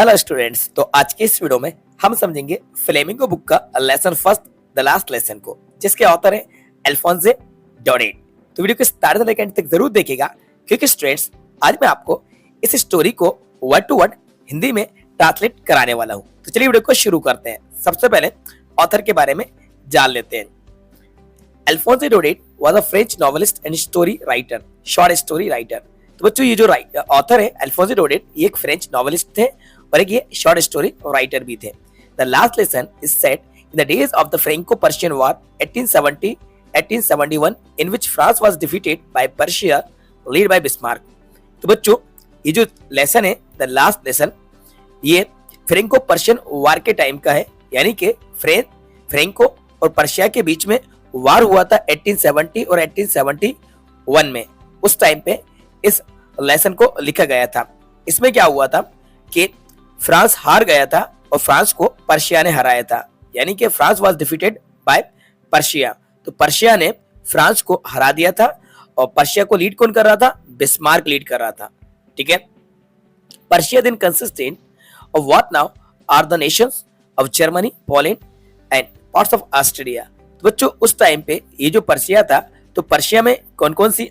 Hello students. तो आज के इस वीडियो में हम समझेंगे फ्लेमिंगो बुक का lesson first the last lesson को, जिसके ऑथर है अल्फोंसे डोडेट। तो वीडियो को स्टार्ट से लेकर एंड तक जरूर देखिएगा, क्योंकि स्टूडेंट्स आज मैं आपको इस स्टोरी को वर्ड टू वर्ड हिंदी में ट्रांसलेट कराने वाला हूँ। तो चलिए वीडियो को शुरू करते हैं। सबसे पहले ऑथर के बारे में जान लेते हैं। Alphonse Daudet was a French novelist and story writer, short story writer. तो बच्चों, ये जो ऑथर है अल्फोंसे डोडेट, ये एक फ्रेंच नॉवेलिस्ट थे और एक ये शॉर्ट स्टोरी राइटर भी थे। The last lesson is set in the days of the Franco-Persian war 1870-1871 in which France was defeated by Persia lead by Bismarck. तो बच्चों, ये जो लेसन है द लास्ट लेसन, ये फ्रेंको-पर्शियन वॉर के time का है, यानी कि फ्रेंको और पर्शिया के बीच में वार हुआ था 1870 और 1871 में। उस टाइम पे इस लेसन को लिखा गया था। इसमें क्या हुआ था कि फ्रांस हार गया था और फ्रांस को पर्शिया ने हराया था, यानी कि France was defeated by Persia. तो पर्शिया ने फ्रांस को हरा दिया था और पर्शिया को लीड कौन कर रहा था? बिस्मार्क लीड कर रहा था। ठीक है। Persia then consisted of what now are the nations of Germany, Poland and parts of Austria. बच्चों, उस टाइम पे ये जो पर्शिया था, तो पर्शिया में कौन कौन सी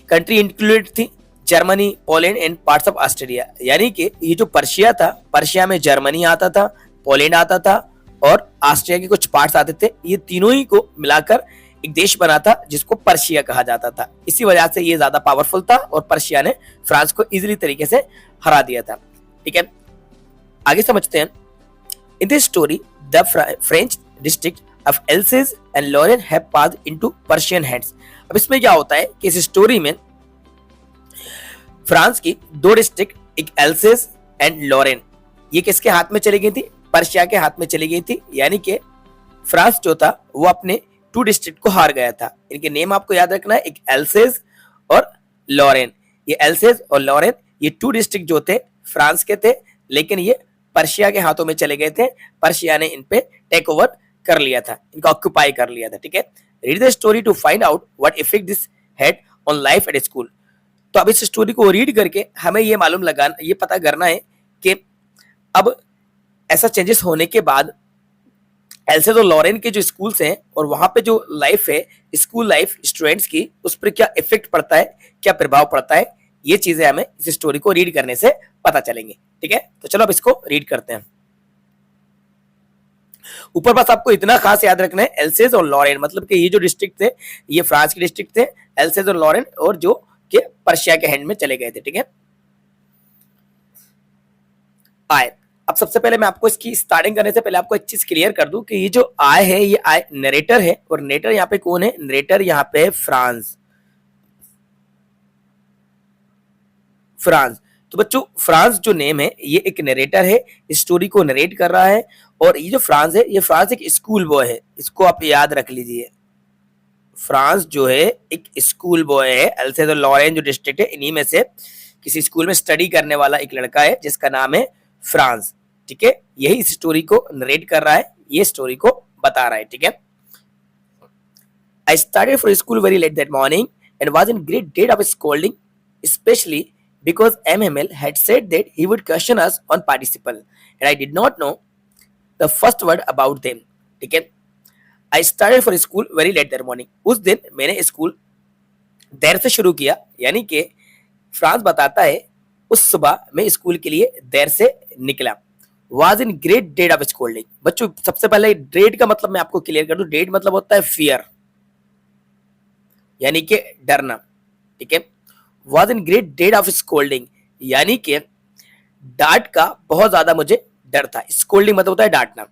कंट्री इंक्लूडेड थी? Germany, Poland and parts of Austria. यानी कि ये जो पर्शिया था, पर्शिया में जर्मनी आता था, पोलैंड आता था और ऑस्ट्रिया के कुछ पार्ट्स आते थे। ये तीनों ही को मिलाकर एक देश बना था जिसको पर्शिया कहा जाता था। इसी वजह से ये ज्यादा पावरफुल था और पर्शिया ने फ्रांस को इजीली तरीके से हरा दिया था। ठीक है, आगे समझते हैं। In this story the French district of Alsace and Lorraine have passed into Persian hands. अब इसमें क्या होता है कि इस स्टोरी में फ्रांस की दो डिस्ट्रिक्ट, एक एल्सेज एंड लॉरेन, ये किसके हाथ में चली गई थी? पर्शिया के हाथ में चली गई थी। यानी कि फ्रांस जो था वो अपने टू डिस्ट्रिक्ट को हार गया था। इनके नेम आपको याद रखना है, एक एल्सेज और लॉरेन। ये एल्सेज और लॉरेन, ये टू डिस्ट्रिक्ट जो थे फ्रांस के थे, लेकिन ये पर्शिया के हाथों में चले गए थे। पर्शिया ने इन पे टेक ओवर कर लिया था, इनका ऑक्यूपाई कर लिया था। ठीक है। Read the story to find out what effect this had on life at school. तो अब इस स्टोरी को रीड करके हमें ये पता करना है कि अब ऐसा चेंजेस होने के बाद एल्सेज और लॉरेन के जो स्कूल्स हैं और वहां पे जो लाइफ है, स्कूल लाइफ स्टूडेंट्स की, उस पर क्या इफेक्ट पड़ता है, क्या प्रभाव पड़ता है, ये चीजें हमें इस स्टोरी को रीड करने से पता चलेंगे। ठीक है, तो चलो अब इसको रीड करते हैं। ऊपर बस आपको इतना खास याद रखना है, एल्सेज और लॉरेन, मतलब कि ये जो डिस्ट्रिक्ट थे ये फ्रांस के डिस्ट्रिक्ट थे, एल्सेज और लॉरेन, और जो कि पर्शिया के हैंड में चले गए थे। ठीक है। आय, अब सबसे पहले मैं आपको इसकी स्टार्टिंग करने से पहले आपको एक चीज क्लियर कर दूं कि ये जो आय है, ये आय नरेटर है, और नरेटर यहाँ पे कौन है? नरेटर यहाँ पे फ्रांस। तो बच्चों, फ्रांस जो नेम है, ये एक नरेटर है, इस स्टोरी को नरेट कर रहा है। और ये जो फ्रांस है, ये फ्रांस एक स्कूल बॉय है, इसको आप याद रख लीजिए। फ्रांस जो है एक स्कूल बॉय है। एल्सेज और लॉरेन जो डिस्ट्रिक्ट है, इन्हीं में से किसी स्कूल में स्टडी करने वाला एक लड़का है जिसका नाम है फ्रांस। ठीक है, यही इस स्टोरी को नरेट कर रहा है, ये स्टोरी को बता रहा है। ठीक है। I started for school very late that morning and was in great dread of scolding, especially because MML had said that he would question us on participle and I did not know the first word about them. ठीक है। I started for school very late that morning. उस दिन मैंने school there से शुरू किया, यानी कि फ्रांस बताता है उस सुबह मैं स्कूल के लिए देर से निकला। Was in great dread of scolding. बच्चों, सबसे पहले dread का मतलब मैं आपको क्लियर कर दूं। dread मतलब होता है फियर, यानी कि डरना। ठीक है। Was in great dread of scolding, यानी कि डांट का बहुत ज्यादा मुझे डर था। स्कोल्डिंग मतलब होता है डांटना।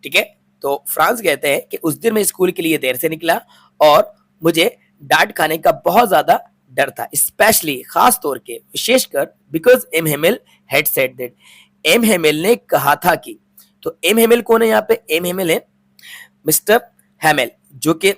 ठीक है। तो फ्रांस कहते हैं कि उस दिन मैं स्कूल के लिए देर से निकला और मुझे डांट खाने का बहुत ज्यादा डर था, स्पेशली खास तौर के, विशेषकर because M Hamel had said that, M Hamel ने कहा था कि। तो एम हेमेल कौन है यहाँ पे? एम हेमेल है मिस्टर हेमेल, जो कि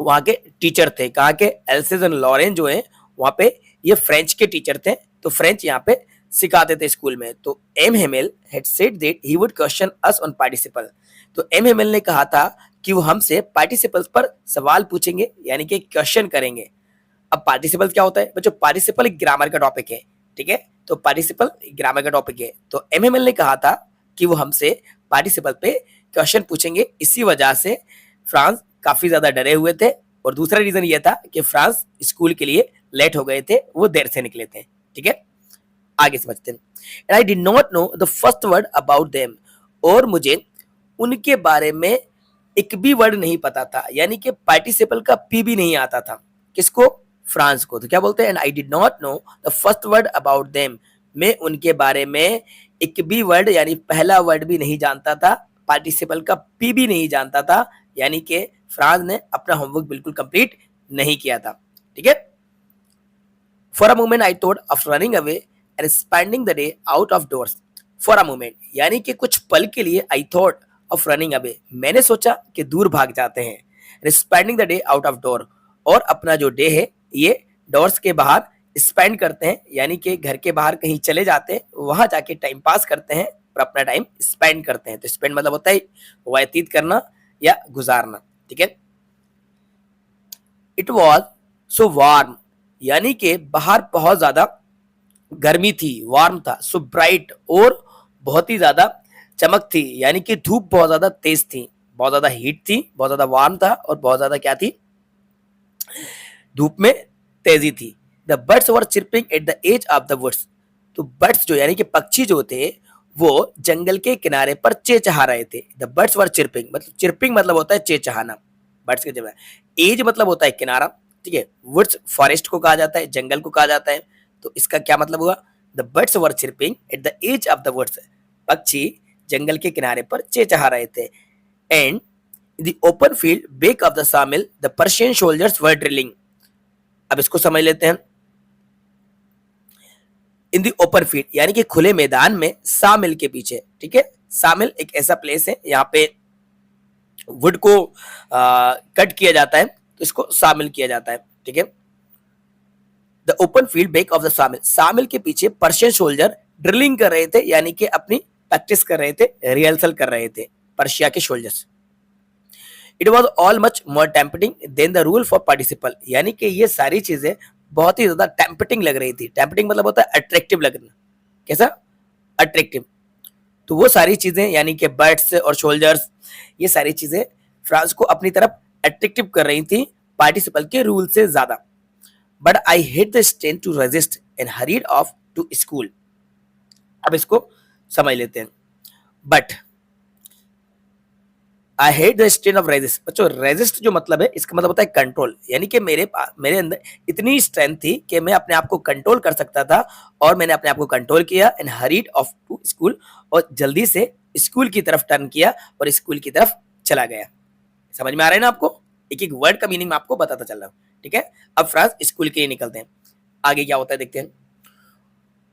वहां के टीचर थे। कहा के एल्सेज एंड लॉरेन जो है वहां पे ये फ्रेंच के टीचर थे, तो फ्रेंच यहाँ पे सिखाते थे स्कूल में। तो M Hamel had said that he would question us on participle. तो एम हेमेल ने कहा था कि वो हमसे पार्टिसिपल्स पर सवाल पूछेंगे, यानी कि क्वेश्चन करेंगे। अब पार्टिसिपल क्या होता है बच्चों? पार्टिसिपल एक ग्रामर का टॉपिक है। ठीक है, तो पार्टिसिपल ग्रामर का टॉपिक है। तो एमएमएल ने कहा था कि वो हमसे पार्टिसिपल पे क्वेश्चन पूछेंगे, इसी वजह से फ्रांस काफी ज्यादा डरे हुए थे। और दूसरा रीजन ये था कि फ्रांस स्कूल के लिए लेट हो गए थे, वो देर से निकले थे। ठीक है, आगे समझते हैं। And I did not know the first word about them, और मुझे उनके बारे में एक भी वर्ड नहीं पता था, यानी कि पार्टिसिपल का पी भी नहीं आता था। किसको? फ्रांस को। तो क्या बोलते हैं? And I did not know the first word about them, मैं उनके बारे में एक भी वर्ड यानी पहला वर्ड भी नहीं जानता था, पार्टिसिपल का पी भी नहीं जानता था, यानी कि फ्रांस ने अपना होमवर्क बिल्कुल कंप्लीट नहीं किया था। ठीक है, for a moment I thought of running away and spending the day out of doors. For a moment यानी कि कुछ पल के लिए, I thought of running away, मैंने सोचा कि दूर भाग जाते हैं, and spending the day out of door, और अपना जो डे है ये डोर्स के बाहर स्पेंड करते हैं, यानी कि घर के बाहर कहीं चले जाते हैं, वहां जाके टाइम पास करते हैं और अपना टाइम स्पेंड करते हैं। तो स्पेंड मतलब होता है व्यतीत करना या गुजारना। ठीक है, इट वॉज सो वार्म, यानी कि बाहर बहुत ज्यादा गर्मी थी, वार्म था। सो ब्राइट, और बहुत ही ज्यादा चमक थी, यानी कि धूप बहुत ज्यादा तेज थी, बहुत ज्यादा हीट थी, बहुत ज्यादा वार्म था, और बहुत ज्यादा क्या थी? धूप में तेजी थी। The birds were chirping at the edge of the woods, तो बर्ड्स जो यानी कि पक्षी जो थे वो जंगल के किनारे पर चेचहा रहे थे। द बर्ड्स वर चिरपिंग, मतलब चिरपिंग मतलब होता है चेचहाना, बर्ड्स के जगह। एज मतलब होता है किनारा। ठीक है, वुड्स फॉरेस्ट को कहा जाता है, जंगल को कहा जाता है। तो इसका क्या मतलब हुआ? The birds were chirping at the edge of the woods, पक्षी जंगल के किनारे पर चेचहा रहे थे। And in the open field back of the sawmill the Persian soldiers were drilling. अब इसको समझ लेते हैं। इन दी ओपन फील्ड यानी कि खुले मैदान में, सामिल के पीछे। ठीक है, सामिल एक ऐसा प्लेस है यहाँ पे वुड को कट किया जाता है, तो इसको सामिल किया जाता है। ठीक है, the open field back of the सामिल, सामिल के पीछे पर्शियन सोल्जर ड्रिलिंग कर रहे थे, यानी कि अपनी प्रैक्टिस कर रहे थे, रिहर्सल कर रहे थे पर्शिया के soldiers. It was all much more tempting than the rule for participle, यानी कि ये सारी चीजें बहुत ही ज्यादा टेम्पटिंग लग रही थी। टेम्पटिंग मतलब होता है अट्रैक्टिव लगना। कैसा? अट्रैक्टिव। तो वो सारी चीजें यानी कि बर्ड्स और सोल्जर्स, ये सारी चीजें फ्रांस को अपनी तरफ अट्रैक्टिव कर रही थी पार्टिसिपल के रूल से ज्यादा। But I hate the strain to resist and hurried off to school. अब इसको समझ लेते हैं। But I hate the strain of resist. बच्चों, रेजिस्ट जो मतलब है, इसका मतलब होता है कंट्रोल, यानी कि मेरे अंदर इतनी स्ट्रेंथ थी कि मैं अपने आप को कंट्रोल कर सकता था, और मैंने अपने आप को कंट्रोल किया। And hurried off to school, और जल्दी से स्कूल की तरफ टर्न किया और स्कूल की तरफ चला गया। समझ में आ रहा है ना आपको? एक एक वर्ड का मीनिंग मैं आपको बताता चल रहा हूँ। ठीक है, अब फ्रांस स्कूल के लिए निकलते हैं। आगे क्या होता है देखते हैं।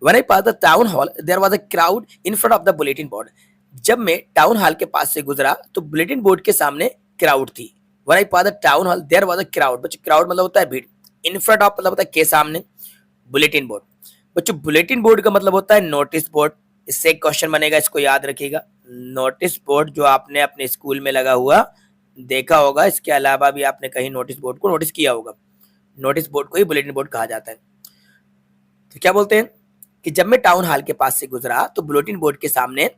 When I passed the town hall, there was a crowd in front of the bulletin board. जब मैं टाउन हॉल के पास से गुजरा तो बुलेटिन बोर्ड के सामने क्राउड थी। When I passed the town hall, there was a crowd. बच्चों, क्राउड मतलब होता है भीड़। इन फ्रंट ऑफ मतलब होता है के सामने, बुलेटिन बोर्ड। बच्चों, बुलेटिन बोर्ड का मतलब होता है नोटिस बोर्ड। इससे एक क्वेश्चन बनेगा, इसको याद रखिएगा। नोटिस बोर्ड जो आपने अपने स्कूल में लगा हुआ देखा होगा, इसके अलावा भी आपने कहीं नोटिस बोर्ड को नोटिस किया होगा। नोटिस बोर्ड को ही बुलेटिन बोर्ड कहा जाता है। तो क्या बोलते हैं कि जब मैं टाउन हॉल के पास से गुजरा तो बुलेटिन बोर्ड के सामने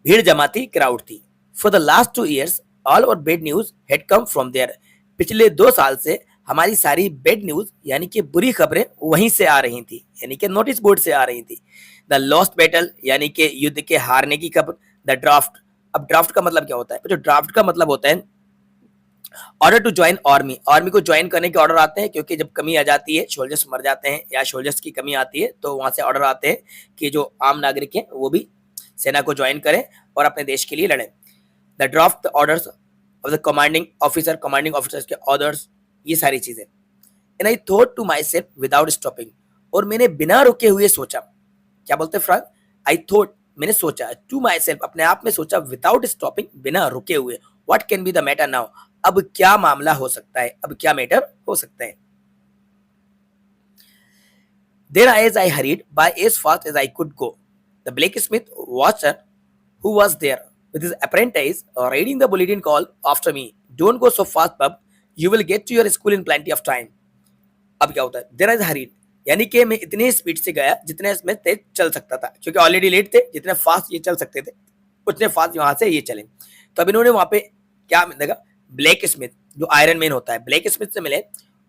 भीड़ जमा थी, क्राउड थी। For the last 2 years all our bad news had come from there. पिछले 2 साल से हमारी सारी बेड न्यूज यानी कि बुरी खबरें वहीं से आ रही थी, यानी कि नोटिस बोर्ड से आ रही थी। द लॉस्ट बैटल यानी कि युद्ध के हारने की खबर। द ड्राफ्ट, अब ड्राफ्ट का मतलब क्या होता है? जो ड्राफ्ट का मतलब होता है order to join army. Army को ज्वाइन करने के ऑर्डर आते हैं, क्योंकि जब कमी आ जाती है, सोल्जर्स मर जाते हैं या सोल्जर्स की कमी आती है, तो वहां से ऑर्डर आते हैं कि जो आम नागरिक हैं वो भी सेना को ज्वाइन करें और अपने देश के लिए लड़ें। The draft orders of the commanding officers के ऑर्डर्स, ये सारी चीजें। And I thought to my self without stopping, और मैंने बिना रुके हुए सोचा। क्या बोलते हैं फ्रांस? आई थॉट, मैंने सोचा, टू माई सेल्फ, अपने आप में सोचा, विदाउट स्टॉपिंग, बिना रुके हुए। What can be the matter now, अब क्या मामला हो सकता है, अब क्या मैटर हो सकता है। Then as I hurried by as fast as I could go, the blacksmith watcher who was there with his apprentice reading the bulletin called after me, "Don't go so fast, bub. You will get to your school in plenty of time." अब क्या होता है? Then I hurried. यानी कि मैं इतनी speed से गया जितने इसमें तेज चल सकता था, क्योंकि ऑलरेडी लेट थे, जितने फास्ट ये चल सकते थे उतने फास्ट वहां से ये चले। तो अब इन्होंने वहां पे क्या देखा, ब्लैक स्मिथ जो आयरन मैन होता है, ब्लैक स्मिथ से मिले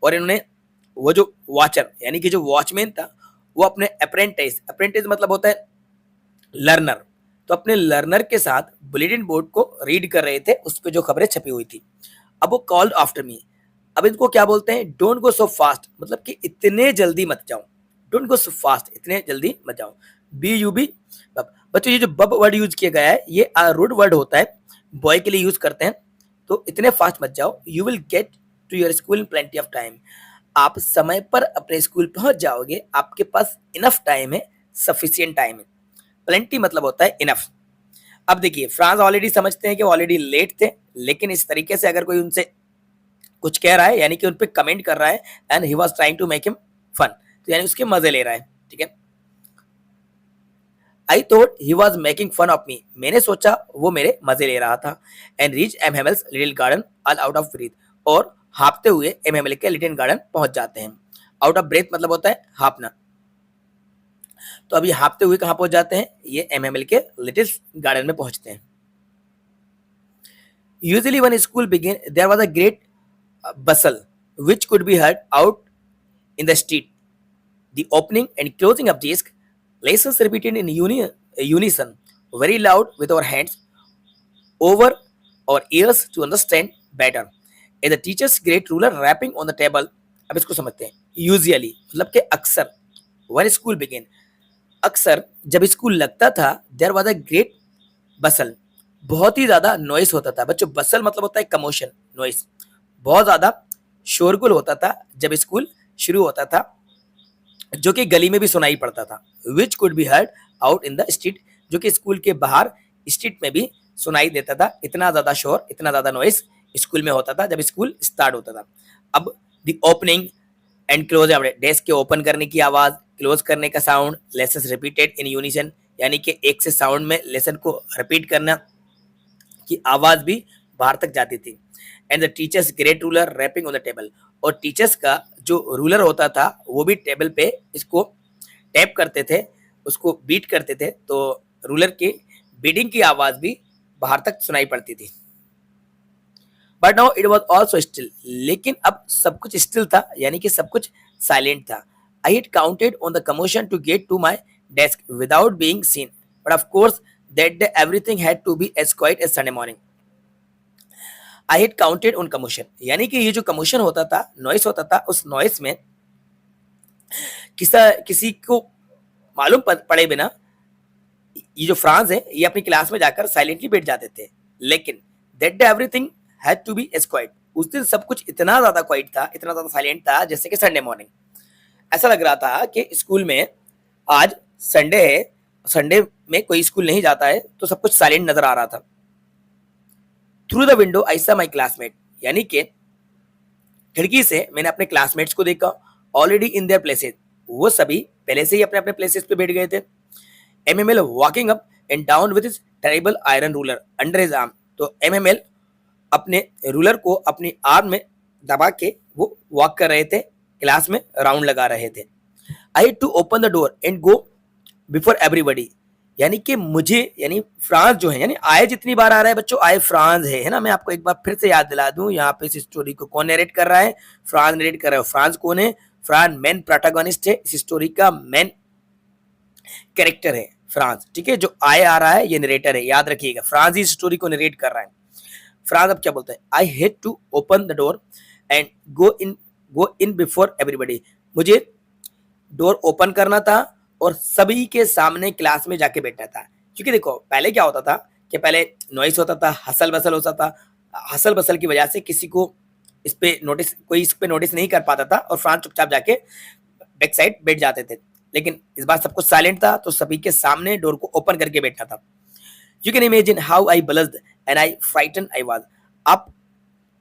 और इन्होंने वो जो वॉचर यानी कि जो वॉचमैन था वो अपने अप्रेंटिस, अप्रेंटिस मतलब होता है लर्नर, तो अपने लर्नर के साथ बुलेटिन बोर्ड को रीड कर रहे थे, उस पर जो खबरें छपी हुई थी। अब वो कॉल्ड आफ्टर मी, अब इनको क्या बोलते हैं, डोंट गो सो फास्ट, मतलब कि इतने जल्दी मत जाओ, डोंट गो सो फास्ट, इतने जल्दी मत जाओ। बी यू बी बब, बच्चों ये जो बब वर्ड यूज किया गया है ये रूड वर्ड होता है, बॉय के लिए यूज करते हैं। तो इतने फास्ट मत जाओ, you will get to your school in plenty of time, आप समय पर अपने स्कूल पहुंच जाओगे, आपके पास इनफ टाइम है, सफिशियंट टाइम है। प्लेंटी मतलब होता है इनफ। अब देखिए फ्रांस ऑलरेडी समझते हैं कि ऑलरेडी लेट थे, लेकिन इस तरीके से अगर कोई उनसे कुछ कह रहा है यानी कि उन पे कमेंट कर रहा है, and he was trying to make him fun, तो यानी उसके मजे ले रहा है, ठीक है। I thought he was making fun of me, मैंने सोचा वो मेरे मजे ले रहा था। And reach M Hamel's little garden all out of breath, और हाँपते हुए एम हेमल के लिटिल गार्डन पहुंच जाते हैं। आउट ऑफ ब्रेथ मतलब होता है हाँपना, तो अभी हाँपते हुए कहाँ पहुंच जाते हैं, ये एम हेमल के लिटिल गार्डन में पहुंचते हैं। Usually when school begin there was a great bustle which could be heard out in the street. The opening and closing of desk, lessons repeated in unison, very loud with our hands over our ears to understand better. And the teacher's great ruler rapping on the table. अब इसको समझते हैं। Usually मतलब कि अक्सर, when school begin, अक्सर जब school लगता था, there was a great bustle, बहुत ही ज्यादा नॉइस होता था। बच्चों बसल मतलब होता है कमोशन, नॉइस, बहुत ज्यादा शोरगुल होता था जब स्कूल शुरू होता था, जो कि गली में भी सुनाई पड़ता था। Which could be heard out in the street, जो कि स्कूल के बाहर स्ट्रीट में भी सुनाई देता था। इतना ज्यादा शोर, इतना ज्यादा नॉइस स्कूल में होता था जब स्कूल स्टार्ट होता था। अब the opening and close, desk के ओपन करने की आवाज, क्लोज करने का sound, lesson repeated in unison, यानी कि एक से साउंड में लेसन को रिपीट करना की आवाज भी बाहर तक जाती थी। And the teachers great ruler rapping on the table, और टीचर्स का जो रूलर होता था वो भी टेबल पे इसको टैप करते थे, उसको बीट करते थे, तो रूलर की बीटिंग की आवाज भी बाहर तक सुनाई पड़ती थी। But now it was also still, लेकिन अब सब कुछ स्टिल था, यानी कि सब कुछ साइलेंट था। I had counted on the commotion to get to my desk without being seen, but of course that day everything had to be as quiet as Sunday morning. I had counted on commotion, यानी कि ये जो commotion होता था, noise होता था, उस noise में किसी को मालूम पड़े बिना ये जो फ्रांस है ये अपनी क्लास में जाकर साइलेंटली बैठ जाते थे। लेकिन that day everything had to be as quiet, उस दिन सब कुछ इतना ज्यादा क्वाइट था, इतना ज्यादा साइलेंट था, जैसे कि संडे मॉर्निंग। ऐसा लग रहा था कि स्कूल में आज संडे है, संडे में कोई स्कूल नहीं जाता है, तो सब कुछ साइलेंट नजर आ रहा था। थ्रू द विंडो आई सा माई क्लासमेट, यानी कि खिड़की से मैंने अपने क्लासमेट्स को देखा, ऑलरेडी इन देयर प्लेसेस, वो सभी पहले से ही अपने अपने प्लेसेस पे बैठ गए थे। MML walking up and down with his terrible iron ruler under his arm, तो एमएमएल अपने रूलर को अपनी आर्म में दबा के वो वॉक कर रहे थे, क्लास में राउंड लगा रहे थे। I had to open the door and go before everybody, यानी कि मुझे, यानी फ्रांस जो है, यानी आए जितनी बार आ रहा है बच्चों, आए फ्रांस है ना। मैं आपको एक बार फिर से याद दिला दूं, यहाँ पे इस स्टोरी को कौन नरेट कर रहा है, फ्रांस नरेट कर रहा है। फ्रांस कौन है, फ्रांस मेन प्रोटैगनिस्ट है, इस स्टोरी का मेन कैरेक्टर है फ्रांस, ठीक है। जो आए आ रहा है ये नरेटर है, याद रखिएगा, फ्रांस ही स्टोरी को नरेट कर रहा है। फ्रांस अब क्या बोलता है, I had to open the door and go in before everybody, मुझे डोर ओपन करना था और सभी के सामने क्लास में जाके बैठना था। क्योंकि देखो पहले क्या होता था कि पहले नॉइस होता था, हसल बसल होता था, हसल बसल की वजह से किसी को इस पे नोटिस नहीं कर पाता था, और फ्रांस चुपचाप जाके बैक साइड बैठ जाते थे। लेकिन इस बार सब कुछ साइलेंट था, तो सभी के सामने डोर को ओपन करके बैठना था। You can imagine how I blushed and I frighten I was, आप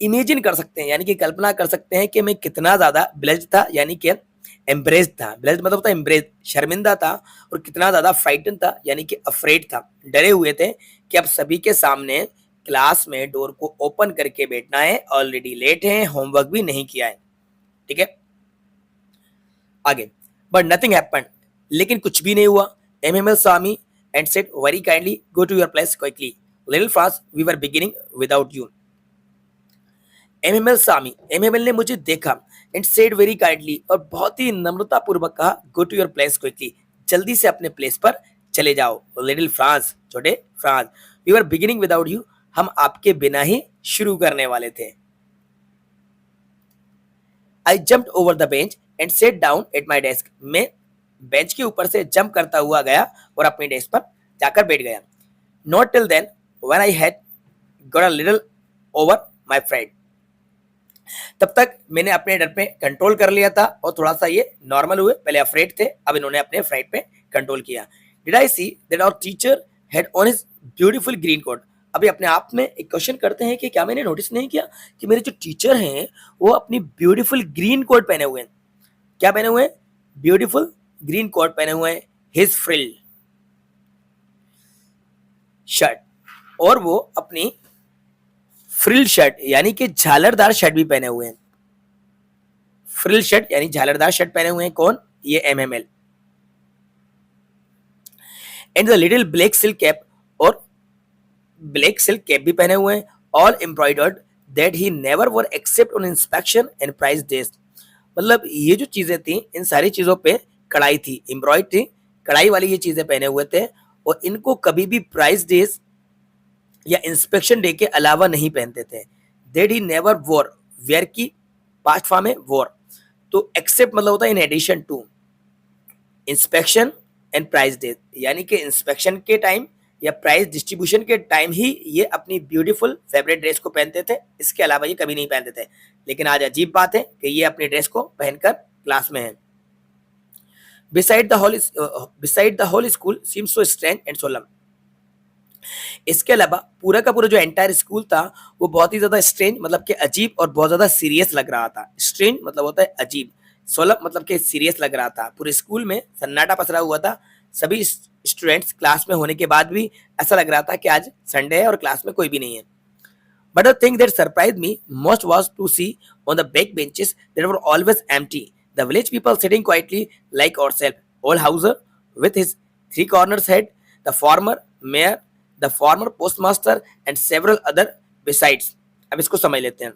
इमेजिन कर सकते हैं, यानी कि कल्पना कर सकते हैं कि मैं कितना ज्यादा ब्लश्ड था, यानी कि एम्ब्रेस्ड था। ब्लश्ड मतलब होता है एम्ब्रेस्ड, शर्मिंदा था, और कितना ज्यादा फ्राइटन था, यानी कि अफ्रेड था, डरे हुए थे कि अब सभी के सामने क्लास में डोर को ओपन करके बैठना है, ऑलरेडी लेट है, होमवर्क भी नहीं किया है, ठीक है। आगे, बट नथिंग हैपेंड, लेकिन कुछ भी नहीं हुआ. MML saw me and said very kindly, go to your place quickly. Little France, we were beginning without you. MML Sami, MML ने मुझे देखा एंड सेड वेरी काइंडली, और बहुत ही नम्रता पूर्वक कहा, go to your place quickly, जल्दी से अपने प्लेस पर चले जाओ. लिटिल फ्रांस, छोटे फ्रांस, we were beginning without you, हम आपके बिना ही शुरू करने वाले थे. I jumped over the bench and set down at my desk, मैं बेंच के ऊपर से जंप करता हुआ गया और अपनी डेस्क पर जाकर बैठ गया. Not till then when I had got a little over my friend, तब तक मैंने अपने डर पे कंट्रोल कर लिया था और थोड़ा सा ये नॉर्मल हुए. पहले अफ्रेड थे, अब इन्होंने अपने फ्राइड पे कंट्रोल किया. Did I see that our teacher had on his beautiful green coat. अभी अपने आप में एक क्वेश्चन करते हैं कि क्या मैंने नोटिस नहीं किया कि मेरे जो टीचर हैं वो अपनी ब्यूटीफुल ग्रीन कोट पहने हुए हैं. क्या पहने हुए हैं? ब्यूटीफुल ग्रीन कोट पहने हुए हैं. हिज फ्रिल शर्ट, और वो अपनी फ्रिल शर्ट यानी कि झालरदार शर्ट भी पहने हुए हैं. फ्रिल शर्ट यानी झालरदार शर्ट पहने हुए हैं. कौन? ये MML. And the little black silk cap, और ब्लैक सिल्क कैप भी पहने हुए हैं. All embroidered that he never were except on inspection and price days. मतलब ये जो चीजें थी, इन सारी चीजों पे कढ़ाई थी, एम्ब्रॉयड थी, कढ़ाई वाली ये चीजें पहने हुए थे, और इनको कभी भी प्राइस डेज या इंस्पेक्शन डे के अलावा नहीं पहनते थे. That he never wore, wear की पास्ट फॉर्म है वोर, तो एक्सेप्ट मतलब होता है in addition to inspection and prize day, यानी कि इंस्पेक्शन के टाइम या प्राइस डिस्ट्रीब्यूशन के टाइम ही ये अपनी ब्यूटीफुल फेवरेट ड्रेस को पहनते थे, इसके अलावा ये कभी नहीं पहनते थे. लेकिन आज अजीब बात है कि ये अपनी ड्रेस को पहनकर क्लास में है. beside the whole school seems so strange and solemn. इसके अलावा पूरा का पूरा जो एंटायर स्कूल था वो बहुत ही ज्यादा स्ट्रेंज मतलब कि अजीब और बहुत ज्यादा सीरियस लग रहा था. स्ट्रेंज मतलब होता है अजीब, सोलम मतलब कि सीरियस लग रहा था. पूरे स्कूल में सन्नाटा पसरा हुआ था. सभी स्टूडेंट्स क्लास में होने के बाद भी ऐसा लग रहा था कि आज संडे है और क्लास में कोई भी नहीं है. But the thing that surprised me most was to see on the back benches that were always empty, the village people sitting quietly like ourselves. Old Hauser with his three corners head, the former mayor, the former postmaster and several other besides. अब इसको समझ लेते हैं.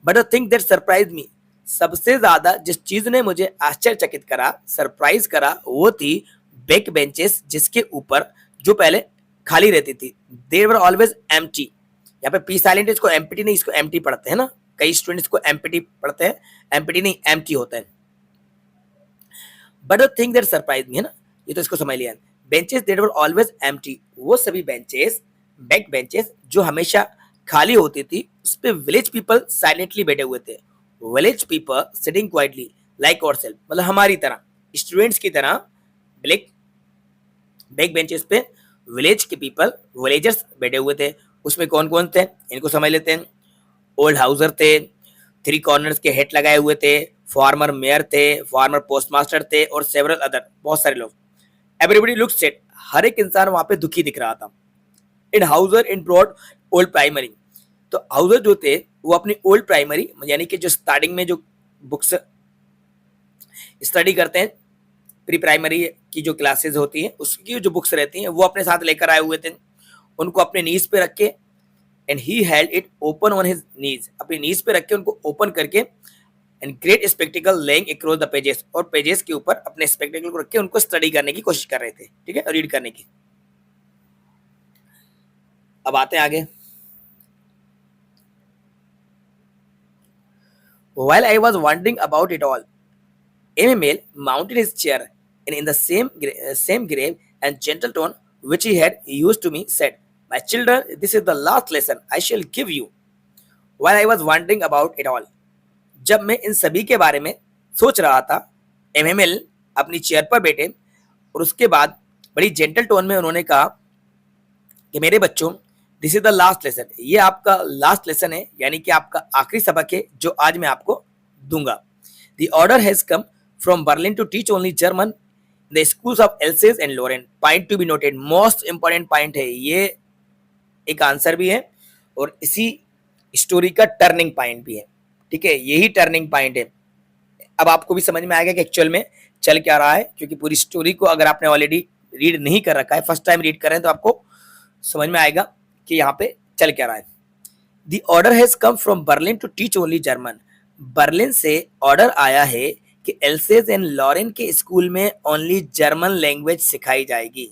But the thing that surprised me, सबसे ज्यादा जिस चीज ने मुझे आश्चर्यचकित करा, सरप्राइज करा, वो थी बैक बेंचेस जिसके ऊपर जो पहले खाली रहती थी. They were always empty. यहाँ पे पी साइलेंट, इसको एम्प्टी नहीं, इसको एम्प्टी पढ़ते हैं ना. कई स्टूडेंट्स को एम्प्टी पढ़ते हैं, एम्प्टी नहीं एम्प्टी होता है. But the thing that surprise me है ना, ये तो इसको समझ लिया. Benches that were always empty, वो सभी बेंचेस, बैक बेंचेस जो हमेशा खाली होती थी, उस पे विलेज पीपल साइलेंटली बैठे हुए थे. Village people sitting quietly like ourself, मतलब हमारी तरह, स्टूडेंट्स की तरह ब्लैक बैक बेंचेस पे विलेज के पीपल, विलेजर्स बैठे हुए थे. उसमें कौन कौन थे इनको समझ लेते हैं. ओल्ड हाउसर थे, थ्री कॉर्नर्स के हेड लगाए हुए थे, फॉर्मर मेयर थे, फॉर्मर पोस्टमास्टर थे और सेवरल अदर, बहुत सारे लोग. एवरीबडी लुक सेट, हर एक इंसान वहां पे दुखी दिख रहा था. In Hauser in broad old primary, तो हाउसर जो थे वो अपनी ओल्ड प्राइमरी यानी कि जो स्टार्टिंग में जो बुक्स स्टडी करते हैं, प्री प्राइमरी की जो क्लासेस होती हैं उसकी जो बुक्स रहती हैं वो अपने साथ लेकर आए हुए थे. उनको अपने नीज पे रख के, and he held it open on his knees, अपनी नीज पे रख के उनको ओपन करके, and great spectacled laying across the pages, और पेजेस के ऊपर अपने स्पेक्टिकल को रख के उनको स्टडी करने की कोशिश कर रहे थे. ठीक है, रीड करने की. अब आते हैं आगे. While I was wondering about it all, Emil mounted his chair and in the same grave and gentle tone which he had used to me said, "My children, this is the last lesson I shall give you." While I was wondering about it all, जब मैं इन सभी के बारे में सोच रहा था, MML अपनी चेयर पर बैठे और उसके बाद बड़ी जेंटल टोन में उन्होंने कहा कि मेरे बच्चों, this is the last lesson, ये आपका लास्ट लेसन है, यानी कि आपका आखिरी सबक है जो आज मैं आपको दूंगा. The order has come from Berlin to teach only German the schools of Alsace and Lorraine. Point to be noted, most important point है ये, एक आंसर भी है और इसी स्टोरी का टर्निंग पॉइंट भी है. ठीक है, यही टर्निंग पॉइंट है. अब आपको भी समझ में आएगा कि एक्चुअल में चल क्या रहा है, क्योंकि पूरी स्टोरी को अगर आपने ऑलरेडी रीड नहीं कर रखा है, फर्स्ट टाइम रीड कर रहे हैं, तो आपको समझ में आएगा कि यहाँ पे चल क्या रहा है। The order has come from Berlin to teach only German. Berlin से ऑर्डर आया है कि एल्सेज एंड लॉरेन के स्कूल में ओनली जर्मन लैंग्वेज सिखाई जाएगी।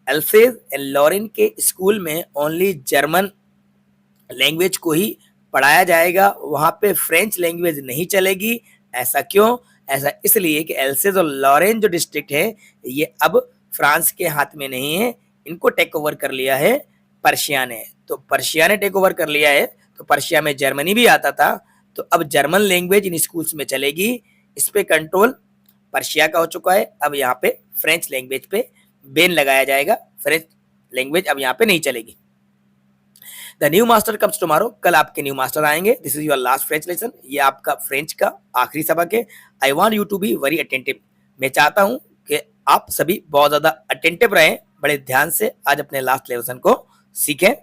एल्सेज एंड लॉरेन के स्कूल में ओनली जर्मन लैंग्वेज को ही पढ़ाया जाएगा, वहां पे फ्रेंच लैंग्वेज नहीं चलेगी। ऐसा क्यों? ऐसा इसलिए कि एल्सेज और लॉरेन जो डिस्ट्रिक्ट है ये अब फ्रांस के हाथ में नहीं है, इनको टेक ओवर कर लिया है पर्शिया ने। तो पर्शिया ने टेक ओवर कर लिया है, तो पर्शिया में जर्मनी भी आता था, तो अब जर्मन लैंग्वेज इन स्कूल्स में चलेगी। इस पे कंट्रोल पर्शिया का हो चुका है। अब यहाँ पे फ्रेंच लैंग्वेज पे बैन लगाया जाएगा, फ्रेंच लैंग्वेज अब यहाँ पे नहीं चलेगी। The new master comes tomorrow, कल आपके न्यू मास्टर आएंगे। This is your last French lesson, ये आपका फ्रेंच का आखिरी सबक है। I want you to be very attentive, मैं चाहता हूं कि आप सभी बहुत ज्यादा अटेंटिव रहें, बड़े ध्यान से आज अपने लास्ट लेसन को सीखें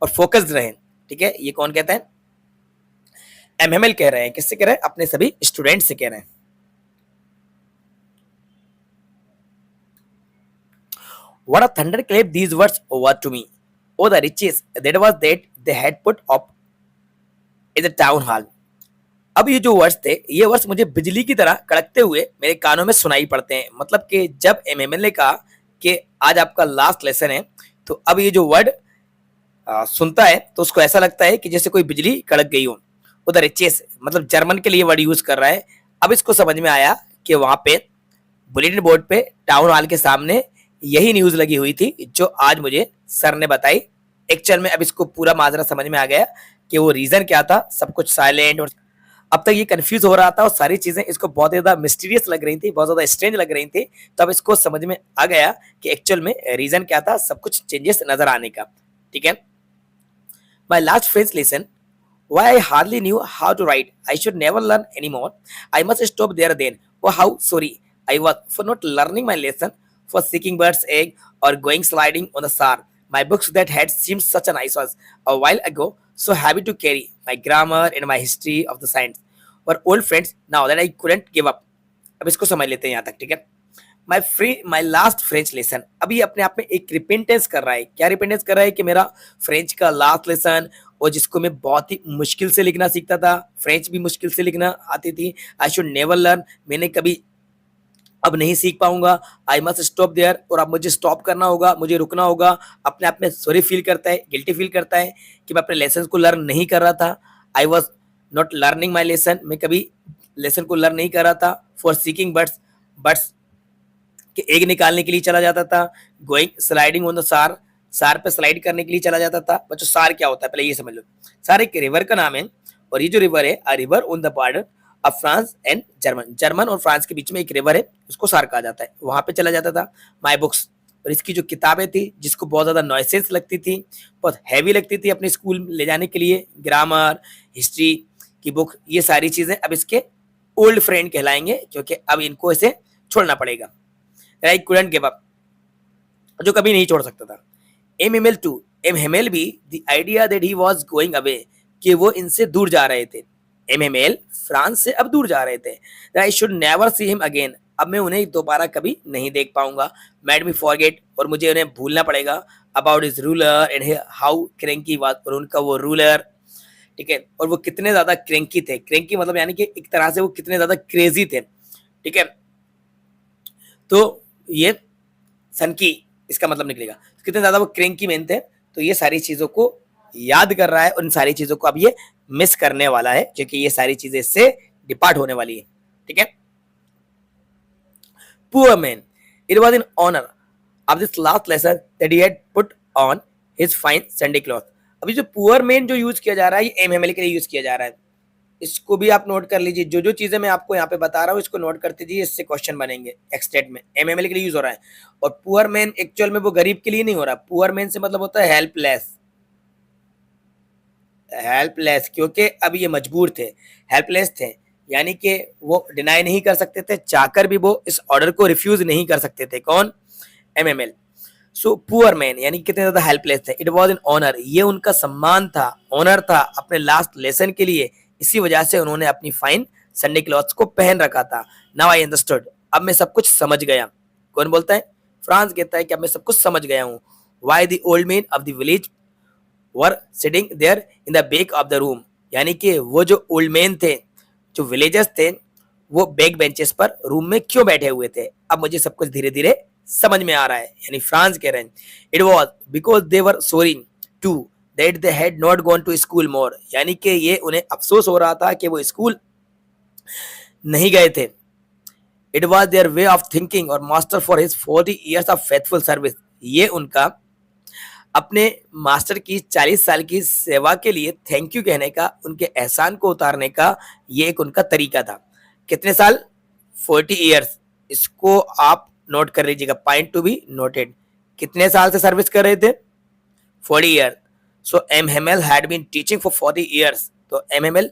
और फोकस्ड रहें। ठीक है, ये कौन कहता है? एमएमएल कह रहे हैं। किससे कह रहे हैं? अपने सभी स्टूडेंट से कह रहे हैं। What a thunderclap these words over to me. Oh, the riches that was that they had put up in the town hall. अब ये जो वर्ड्स थे, ये वर्ड्स मुझे बिजली की तरह कड़कते हुए मेरे कानों में सुनाई पड़ते हैं। मतलब कि जब एमएमएल ने कहा कि आज आपका लास्ट लेसन है, तो अब ये जो वर्ड सुनता है तो उसको ऐसा लगता है कि जैसे कोई बिजली कड़क गई हो। उधर रिचेस मतलब जर्मन के लिए वर्ड यूज कर रहा है। अब इसको समझ में आया कि वहां पे बुलेटिन बोर्ड पे टाउन हॉल के सामने यही न्यूज लगी हुई थी जो आज मुझे सर ने बताई। एक्चुअल में अब इसको पूरा माजरा समझ में आ गया कि वो रीजन क्या था। सब कुछ साइलेंट और अब तक ये कंफ्यूज हो रहा था और सारी चीजें इसको बहुत ज्यादा मिस्टीरियस लग रही थी, बहुत ज्यादा स्ट्रेंज लग रही थी। तो अब इसको समझ में आ गया कि एक्चुअल में रीजन क्या था, सब कुछ चेंजेस नजर आने का। ठीक है, my last French lesson, why I hardly knew how to write. I should never learn anymore. I must stop there then. Oh, how sorry I was for not learning my lesson, for seeking bird's egg or going sliding on the Saar. My books that had seemed such a nice was a while ago, so happy to carry my grammar and my history of the science were old friends now that I couldn't give up. अब इसको समझ लेते हैं यहाँ तक। ठीक है, my last French lesson, अभी अपने आप में एक रिपेंटेंस कर रहा है। क्या रिपेंटेंस कर रहा है? कि मेरा फ्रेंच का लास्ट लेसन, और जिसको मैं बहुत ही मुश्किल से लिखना सीखता था, फ्रेंच भी मुश्किल से लिखना आती थी। आई शुड नेवर लर्न, मैंने कभी अब नहीं सीख पाऊंगा। आई मस्ट स्टॉप देयर, और अब मुझे स्टॉप करना होगा, मुझे रुकना होगा। अपने आप में सॉरी फील करता है, गिल्टी फील करता है कि मैं अपने लेसन को लर्न नहीं कर रहा था। I was not learning my lesson, मैं कभी लेसन को लर्न नहीं कर रहा था। फॉर सीकिंग बर्ड्स, बर्ड्स के एग निकालने के लिए चला जाता था। गोइंग स्लाइडिंग ऑन द सार, सार पे स्लाइड करने के लिए चला जाता था। बच्चों सार क्या होता है पहले ये समझ लो। सार एक रिवर का नाम है, और ये जो रिवर है a river on the border of France and German, German और फ्रांस के बीच में एक रिवर है, उसको सार कहा जाता है। वहां पे चला जाता था। माई बुक्स, और इसकी जो किताबें थी जिसको बहुत ज्यादा नॉइसेंस लगती थी, बहुत हैवी लगती थी अपने स्कूल ले जाने के लिए, ग्रामर हिस्ट्री की बुक, ये सारी चीजें अब इसके ओल्ड फ्रेंड कहलाएंगे, क्योंकि अब इनको इसे छोड़ना पड़ेगा। आई कुडंट गिव अप, जो कभी नहीं छोड़ सकता था। एमएमएल टू, एमएमएल भी the idea that he was going away, कि वो इनसे दूर जा रहे थे। एमएमएल फ्रांस से अब दूर जा रहे थे। I should never see him again, अब मैं उन्हें दोबारा कभी नहीं देख पाऊंगा। मैड मी फॉरगेट, और मुझे उन्हें भूलना पड़ेगा। About his ruler and how cranky was, और उनका वो रूलर, ठीक है, और वो कितने ज्यादा क्रैंकी थे। क्रैंकी मतलब यानी कि एक तरह से वो कितने ज्यादा क्रेजी थे। ठीक है, तो ये सन की इसका मतलब निकलेगा कितने ज्यादा वो क्रैंकी मैन थे। तो ये सारी चीजों को याद कर रहा है, और इन सारी चीजों को अब ये मिस करने वाला है, क्योंकि ये सारी चीजें इससे डिपार्ट होने वाली है। ठीक है, poor man, it was in honour of this last lesson that he had put on his fine Sunday cloth. अभी जो पुअर मैन जो यूज किया जा रहा है, ये एमएमएल के लिए यूज किया जा रहा है। इसको भी आप नोट कर लीजिए, जो जो चीजें मैं आपको यहाँ पे बता रहा हूँ इसको नोट करते दीजिए, इससे क्वेश्चन बनेंगे एक्सटेट में। एमएमएल के लिए यूज हो रहा है, और पुअर मैन एक्चुअल में वो गरीब के लिए नहीं हो रहा। पुअर मैन से मतलब होता है हेल्पलेस, हेल्पलेस, क्योंकि अब ये मजबूर थे, हेल्पलेस थे, यानी कि वो डिनाई नहीं कर सकते थे, चाहकर भी वो इस ऑर्डर को रिफ्यूज नहीं कर सकते थे। कौन? एमएमएल। सो पुअर मैन यानी कितने ज्यादा हेल्पलेस थे। इट वॉज एन ऑनर, ये उनका सम्मान था, ऑनर था अपने लास्ट लेसन के लिए, इसी वजह से उन्होंने अपनी फाइन संडे क्लॉथ्स को पहन रखा था। नाउ आई अंडरस्टूड, अब मैं सब कुछ समझ गया। कौन बोलता है? फ्रांस कहता है कि अब मैं सब कुछ समझ गया हूँ। Why the old man of the village were sitting there in the back of the room, यानी कि वो जो ओल्ड मैन थे, जो विलेजर्स थे, वो बैक बेंचेस पर रूम में क्यों बैठे हुए थे। अब मुझे सब कुछ धीरे धीरे समझ में आ रहा है। यानी फ्रांस कह रहे हैं it was because they were sorry to that they had not gone to school more, यानी कि ये उन्हें अफसोस हो रहा था कि वो स्कूल नहीं गए थे। It was their way of thinking और master for his 40 years of faithful service, ये उनका अपने मास्टर की 40 साल की सेवा के लिए थैंक यू कहने का, उनके एहसान को उतारने का ये एक उनका तरीका था। कितने साल? 40 ईयर्स, इसको आप नोट कर लीजिएगा, पॉइंट टू बी नोटेड। कितने साल से सर्विस कर रहे थे? 40 year. So M Hamel had been teaching for 40 years, तो एम हेमल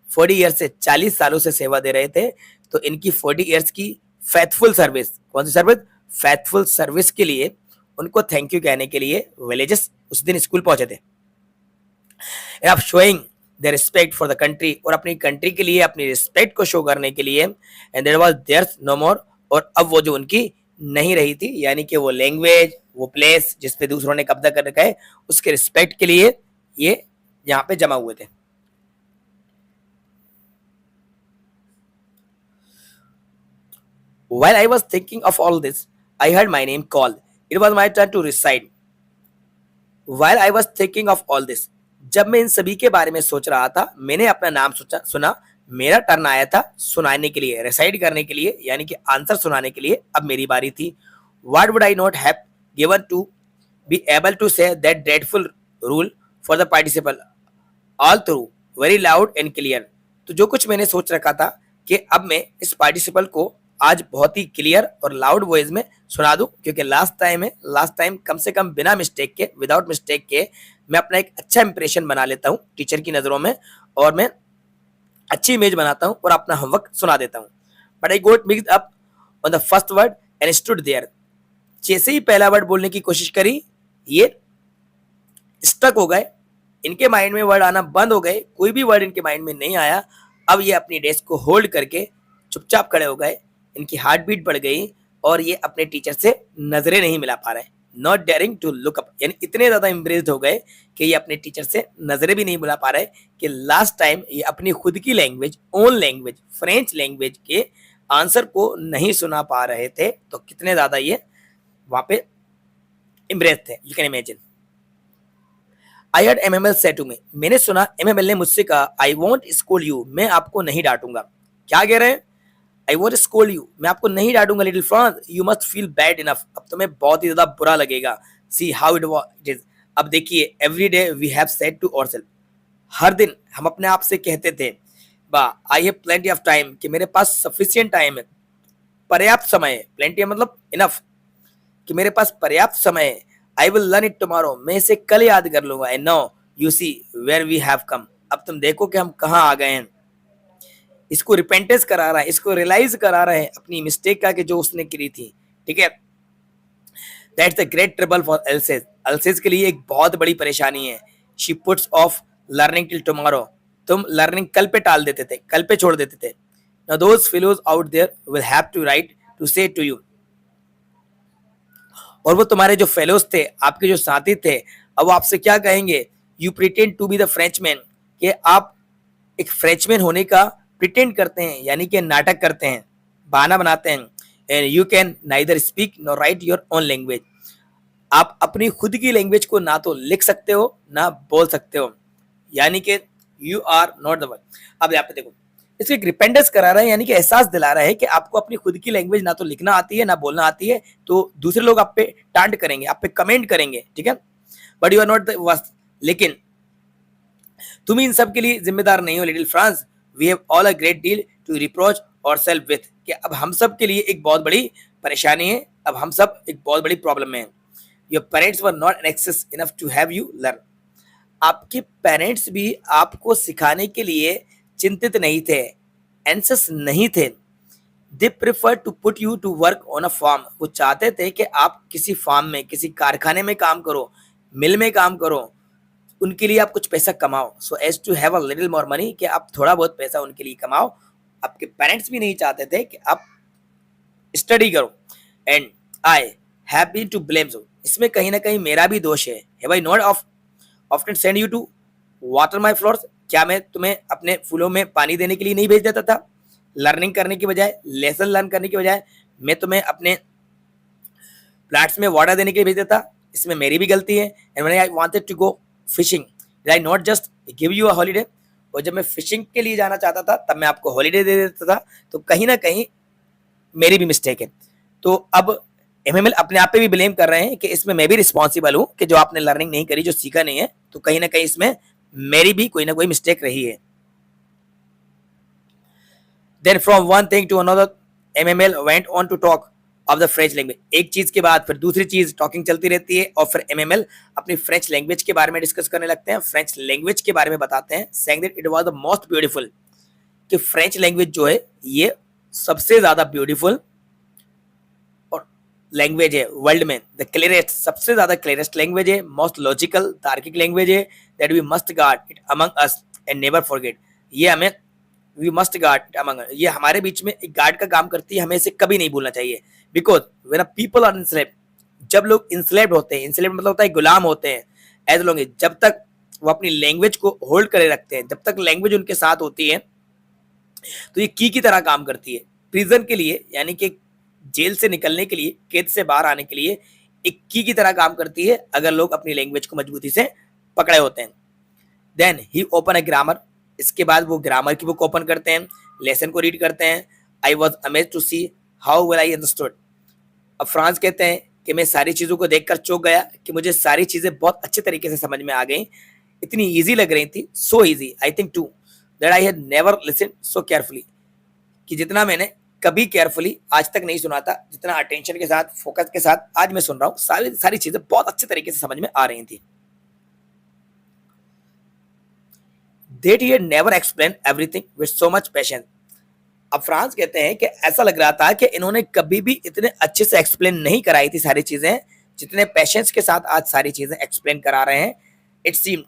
40 ईयर्स से 40 सालों से सेवा दे रहे थे। तो इनकी 40 ईयर्स की फेथफुल सर्विस, कौन सी सर्विस? फेथफुल सर्विस के लिए उनको थैंक यू कहने के लिए विलेजेस उस दिन स्कूल पहुंचे थे। आप showing the respect for the country, और अपनी कंट्री के लिए अपनी रिस्पेक्ट को शो करने के लिए। And there was there's no more, और अब वो जो उनकी नहीं रही थी, यानी कि वो लैंग्वेज, वो प्लेस जिस पे दूसरों ने कब्जा कर रखा है, उसके रिस्पेक्ट के लिए ये यहाँ पे जमा हुए थे। While I was thinking of all this, I heard my name called. It was my turn to recite. While I was thinking of all this, जब मैं इन सभी के बारे में सोच रहा था, मैंने अपना नाम सुना। मेरा टर्न आया था सुनाने के लिए, रिसाइड करने के लिए, यानी कि आंसर सुनाने के लिए अब मेरी बारी थी। What would I not have given to be able to say that dreadful rule for the participle all through very loud and clear। तो जो कुछ मैंने सोच रखा था कि अब मैं इस पार्टिसिपल को आज बहुत ही क्लियर और लाउड वॉइस में सुना दूं, क्योंकि लास्ट टाइम कम से कम बिना मिस्टेक के, विदाउट मिस्टेक के मैं अपना एक अच्छा इंप्रेशन बना लेता हूं टीचर की नजरों में, और मैं अच्छी इमेज बनाता हूं और अपना होमवर्क सुना देता हूं। But I got mixed up on the first word and stood there. जैसे ही पहला वर्ड बोलने की कोशिश करी, ये स्टक हो गए, इनके माइंड में वर्ड आना बंद हो गए, कोई भी वर्ड इनके माइंड में नहीं आया। अब ये अपनी डेस्क को होल्ड करके चुपचाप खड़े हो गए, इनकी हार्ट बीट बढ़ गई, और ये अपने टीचर से नजरें नहीं मिला पा रहे, not daring to look up, यानी इतने ज्यादा इम्प्रेस्ड हो गए कि ये अपने टीचर से नजरें भी नहीं मिला पा रहे कि लास्ट टाइम ये अपनी खुद की language, own language, French language के आंसर को नहीं सुना पा रहे थे। तो कितने ज्यादा ये वहां पे इम्प्रेस थे, you can imagine. I heard MML से टू मी, मैंने सुना एमएमएल ने मुझसे कहा आई वॉन्ट स्कूल यू, मैं आपको नहीं डांटूंगा। क्या कह रहे हैं? आई वॉन्ट स्कूल यू, मैं आपको नहीं डांटूंगा little Franz, you must feel bad enough, अब तुम्हें बहुत ही ज्यादा बुरा लगेगा। See how it is. अब देखिए, every day we have said to ourselves, हर दिन हम अपने आप से कहते थे, bah I have plenty of time, कि मेरे पास सफिशिएंट टाइम है, पर्याप्त समय है। प्लेंटी मतलब इनफ, कि मेरे पास पर्याप्त समय है। I will learn it tomorrow, मैं इसे कल याद कर लूंगा। And now you see where we have come, अब तुम देखो कि हम कहाँ आ गए हैं। इसको रिपेंटेंस करा रहा है, इसको रियलाइज करा रहे हैं अपनी मिस्टेक का कि जो उसने करी थी। ठीक है, that's a great trouble for else's, else's के लिए एक बहुत बड़ी परेशानी है। She puts of learning till tomorrow, तुम लर्निंग कल पे टाल देते थे, कल पे छोड़ देते थे। Now those fellows out there will have to right to say to you, और वो तुम्हारे जो फेलोज थे, आपके जो साथी थे, अब वो आपसे क्या कहेंगे? You pretend to be the Frenchman, कि आप एक फ्रेंचमैन होने का प्रिटेंड करते हैं, यानी कि नाटक करते हैं, बहाना बनाते हैं। And you can neither speak nor right your own language, आप अपनी खुद की लैंग्वेज को ना तो लिख सकते हो ना बोल सकते हो, यानी कि you are not the one. अब यहाँ पे देखो, इसको एक रिपेंडेंस करा रहा है, यानी कि एहसास दिला रहा है कि आपको अपनी खुद की लैंग्वेज ना तो लिखना आती है ना बोलना आती है, तो दूसरे लोग आप पे टांट करेंगे, आप पे कमेंट करेंगे, ठीक है, but you are not the worst. लेकिन तुम इन सब के लिए जिम्मेदार नहीं हो little Franz, we have all a great deal to reproach ourselves with, कि अब हम सब के लिए एक बहुत बड़ी परेशानी है, अब हम सब एक बहुत बड़ी प्रॉब्लम में हैं। Your parents were not access enough to have you learn, आपके पेरेंट्स भी आपको सिखाने के लिए चिंतित नहीं थे, एंसियस नहीं थे। They prefer to put you to work on a farm, वो चाहते थे कि आप किसी फार्म में, किसी कारखाने में काम करो, मिल में काम करो, उनके लिए आप कुछ पैसा कमाओ। So as to have a little more money, कि आप थोड़ा बहुत पैसा उनके लिए कमाओ, आपके पेरेंट्स भी नहीं चाहते थे कि आप स्टडी करो। And I have been to blame so, इसमें कहीं ना कहीं मेरा भी दोष है। Have I not often send you to water my flowers, क्या मैं तुम्हें अपने फूलों में पानी देने के लिए नहीं भेज देता था? लर्निंग करने की बजाय, लेसन लर्न करने की बजाय मैं तुम्हें अपने प्लांट्स में वाटर देने के लिए भेज देता। इसमें मेरी भी गलती है। And when I wanted to go fishing, did I not just give you a holiday, और जब मैं फिशिंग के लिए जाना चाहता था तब मैं आपको हॉलीडे दे देता था। तो कहीं ना कहीं मेरी भी मिस्टेक है। तो अब एमएमएल अपने आप पे भी ब्लेम कर रहे हैं कि इसमें मैं भी रिस्पॉन्सिबल हूं कि जो आपने लर्निंग नहीं करी, जो सीखा नहीं है, तो कहीं ना कहीं इसमें मेरी भी कोई ना कोई मिस्टेक रही है। Then from one thing to another MML went on to talk of the French language, एक चीज के बाद फिर दूसरी चीज टॉकिंग चलती रहती है, और फिर एमएमएल अपनी फ्रेंच लैंग्वेज के बारे में डिस्कस करने लगते हैं, फ्रेंच लैंग्वेज के बारे में बताते हैं, saying that it was the most beautiful, कि फ्रेंच लैंग्वेज जो है ये सबसे ज्यादा ब्यूटीफुल और लैंग्वेज है वर्ल्ड में, द क्लियरेस्ट, सबसे ज्यादा क्लियरेस्ट लैंग्वेज है, मोस्ट लॉजिकल तार्किक लैंग्वेज है, that we must guard it among us and never forget, ये हमें we must guard it among, ये हमारे बीच में एक गार्ड का काम करती है, हमें इसे कभी नहीं भूलना चाहिए। Because when people are enslaved, जब लोग इंस्लेव्ड होते हैं, इंस्लेव्ड मतलब होता है गुलाम होते हैं, एज लॉन्ग एज, जब तक वो अपनी लैंग्वेज को होल्ड करे रखते हैं, जब तक लैंग्वेज उनके साथ होती है, तो ये की तरह काम करती है प्रिजन के लिए, यानी कि जेल से निकलने के लिए, कैद से बाहर आने के लिए एक की तरह काम करती है, अगर लोग अपनी लैंग्वेज को मजबूती से पकड़े होते हैं। Then he open a grammar, इसके बाद वो ग्रामर की बुक ओपन करते हैं, लेसन को रीड करते हैं। I was amaze to see how well I understood, अब फ्रांस कहते हैं कि मैं सारी चीज़ों को देखकर चौंक गया कि मुझे सारी चीज़ें बहुत अच्छे तरीके से समझ में आ गई, इतनी ईजी लग रही थी, so easy I think too that I had never listen so carefully, कि जितना मैंने कभी केयरफुली आज तक नहीं सुना था, जितना अटेंशन के साथ, फोकस के साथ आज मैं सुन रहा हूँ, सारी सारी चीज़ें बहुत अच्छे तरीके से समझ में आ रही थी। That he had never explained everything with so much passion, अब फ्रांस कहते हैं कि ऐसा लग रहा था कि इन्होंने कभी भी इतने अच्छे से एक्सप्लेन नहीं कराई थी सारी चीजें, जितने पेशेंस के साथ आज सारी चीजें एक्सप्लेन करा रहे हैं। इट सीम,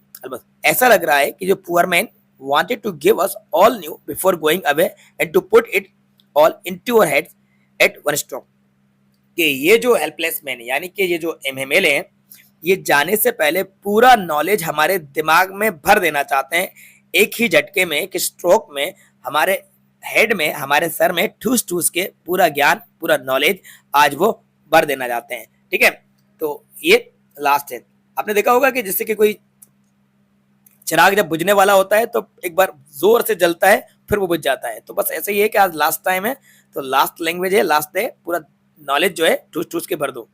ऐसा लग रहा है कि जो poor man wanted to give us all knew before going away and to put it all into our heads at one stroke, कि ये जो हेल्पलेस मैन, यानी कि ये जो एमएमएल हैं, ये जाने से पहले पूरा नॉलेज हमारे दिमाग में भर देना चाहते हैं, एक ही झटके में, एक स्ट्रोक में, हमारे हेड में, हमारे सर में ठूस ठूस के पूरा ज्ञान, पूरा नॉलेज आज वो भर देना चाहते हैं। ठीक है, तो ये लास्ट है। आपने देखा होगा कि जैसे कि कोई चिराग जब बुझने वाला होता है तो एक बार जोर से जलता है, फिर वो बुझ जाता है, तो बस ऐसे ही है कि आज लास्ट टाइम है, तो लास्ट लैंग्वेज है, लास्ट है, पूरा नॉलेज जो है ठूस ठूस के भर दो।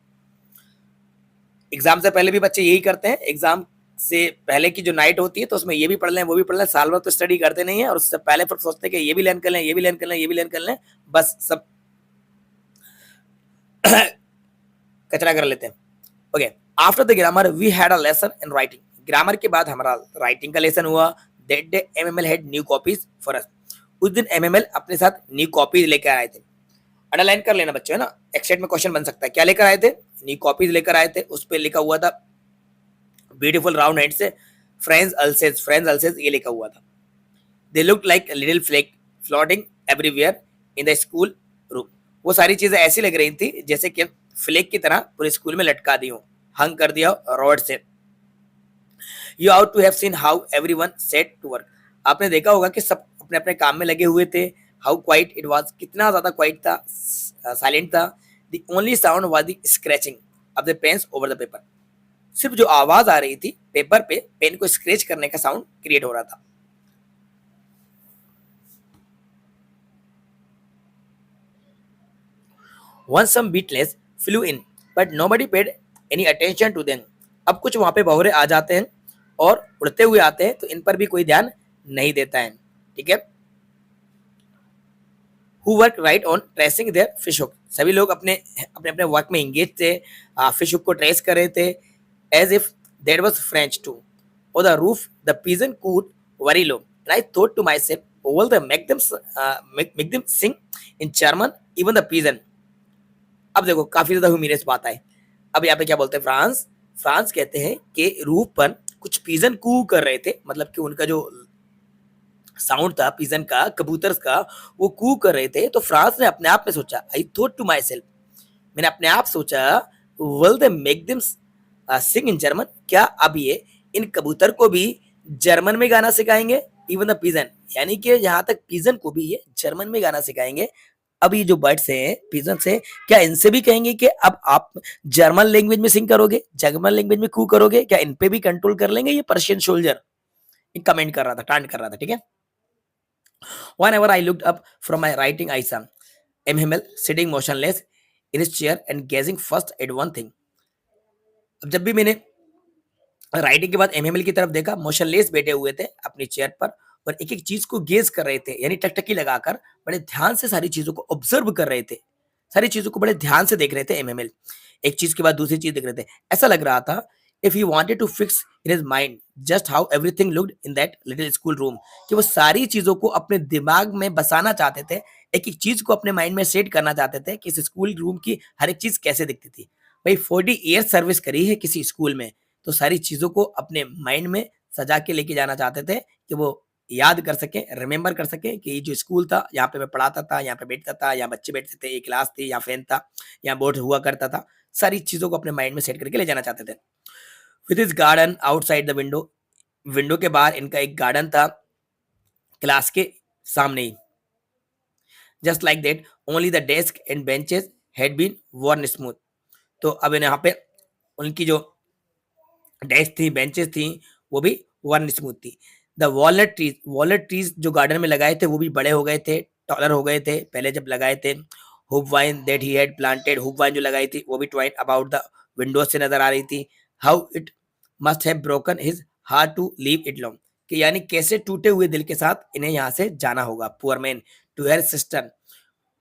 एग्जाम से पहले भी बच्चे यही करते हैं, एग्जाम से पहले की जो नाइट होती है तो उसमें ये भी पढ़ लें, वो भी पढ़ लें, साल भर तो स्टडी करते नहीं है, और उससे पहले फिर सोचते हैं कि ये भी लर्न कर लें, ये भी लर्न कर लें, ये भी लर्न कर लें, बस सब कचरा कर लेते हैं। Okay, after the grammar we had a lesson in writing, grammar के बाद हमारा राइटिंग का लेसन हुआ। That day MML had new copies for us, उस दिन एमएमएल अपने साथ न्यू कॉपीज लेकर आए थे। अंडरलाइन कर लेना बच्चों, है ना, एक्सेट में क्वेश्चन बन सकता है, क्या लेकर आए थे? न्यू कॉपीज लेकर आए थे, उस पर लिखा हुआ था ब्यूटीफुल राउंड हेड से फ्रेंड्स अल्सेस, फ्रेंड्स अल्सेस ये लिखा हुआ था। They look like little flags floating everywhere in the school room, वो सारी चीजें ऐसी लग रही थी जैसे कि फ्लेक की तरह पूरे स्कूल में लटका दी हो, हंग कर दिया रॉड से। You ought to have seen how everyone set to work, आपने देखा होगा कि सब अपने अपने काम में लगे हुए थे। हाउ क्वाइट इट वाज, कितना ज्यादा क्वाइट था, साइलेंट था। The only sound was the scratching of the pens over the paper, सिर्फ जो आवाज आ रही थी पेपर पे पेन को स्क्रैच करने का साउंड क्रिएट हो रहा था। Once some beetles flew in, but nobody paid any attention to them, अब कुछ वहां पे भंवरे आ जाते हैं और उड़ते हुए आते हैं, तो इन पर भी कोई ध्यान नहीं देता है। ठीक है, who work right on tracing their fish hook, सभी लोग अपने अपने अपने वर्क में इंगेज थे, फिश हुक को ट्रेस कर रहे थे, as if that was French too. On the roof, the pigeon cooed very low, and I thought to myself, will they make them sing in German, even the pigeon. अब देखो काफी ज्यादा ह्यूमिरस बात है। अब यहाँ पे क्या बोलते हैं फ्रांस, फ्रांस कहते हैं कि रूफ पर कुछ पिजन कू कर रहे थे, मतलब कि उनका जो साउंड था पिजन का, कबूतर का, वो कू कर रहे थे। तो फ्रांस ने अपने आप में सोचा, I thought to my self, मैंने अपने आप सोचा, will they make them sing in German, क्या अब ये इन कबूतर को भी जर्मन में गाना सिखाएंगे, इवन द पिजन, यानी कि यहाँ तक पिजन को भी ये जर्मन में गाना सिखाएंगे। अब ये जो बर्ड्स हैं, पिजन से, क्या इनसे भी कहेंगे कि अब आप जर्मन लैंग्वेज में सिंग करोगे, जर्मन लैंग्वेज में कू करोगे, क्या इन पे भी कंट्रोल कर लेंगे ये पर्शियन सोल्जर? कमेंट कर रहा था, टांट कर रहा था, ठीक है। Whenever I looked up from my writing, I saw M. Himmel sitting motionless in his chair and gazing first at one thing. अब जब भी मैंने राइटिंग के बाद एमएमएल की तरफ देखा, मोशनलेस बैठे हुए थे अपनी चेयर पर और एक एक चीज को गेज कर रहे थे, यानी टकटकी लगाकर बड़े ध्यान से सारी चीजों को ऑब्जर्व कर रहे थे, सारी चीजों को बड़े ध्यान से देख रहे थे एमएमएल, एक चीज के बाद दूसरी चीज देख रहे थे। ऐसा लग रहा था if he wanted to fix in his mind just how everything looked in that little school room, कि वो सारी चीजों को अपने दिमाग में बसाना चाहते थे, एक एक चीज को अपने माइंड में सेट करना चाहते थे कि इस स्कूल रूम की हर एक चीज कैसे दिखती थी। भाई 40 ईयर सर्विस करी है किसी स्कूल में, तो सारी चीज़ों को अपने माइंड में सजा के लेके जाना चाहते थे कि वो याद कर सकें, रिमेंबर कर सकें कि ये जो स्कूल था, यहाँ पे मैं पढ़ाता था, यहाँ पे बैठता था, यहाँ बच्चे बैठते थे, ये क्लास थी, यहाँ फैन था, यहाँ बोर्ड हुआ करता था। सारी चीज़ों को अपने माइंड में सेट करके ले जाना चाहते थे। With his garden outside the window, window के बाहर इनका एक गार्डन था, क्लास के सामने ही। Just like that only the desk and benches had been worn smooth. तो अब यहाँ पे उनकी जो डेस्क थी, बेंचेस थी, वो भी वन स्मूथ थी। द वॉलनट ट्रीज जो गार्डन में लगाए थे वो भी बड़े हो गए थे, टॉलर हो गए थे पहले जब लगाए थे। Hoop wine that he had planted, hoop wine जो लगाई थी वो भी ट्वाइन अबाउट द विंडोज से नजर आ रही थी। How it must have broken his heart to leave it long, कि यानी कैसे टूटे हुए दिल के साथ इन्हें यहाँ से जाना होगा। Poor man to hear sister,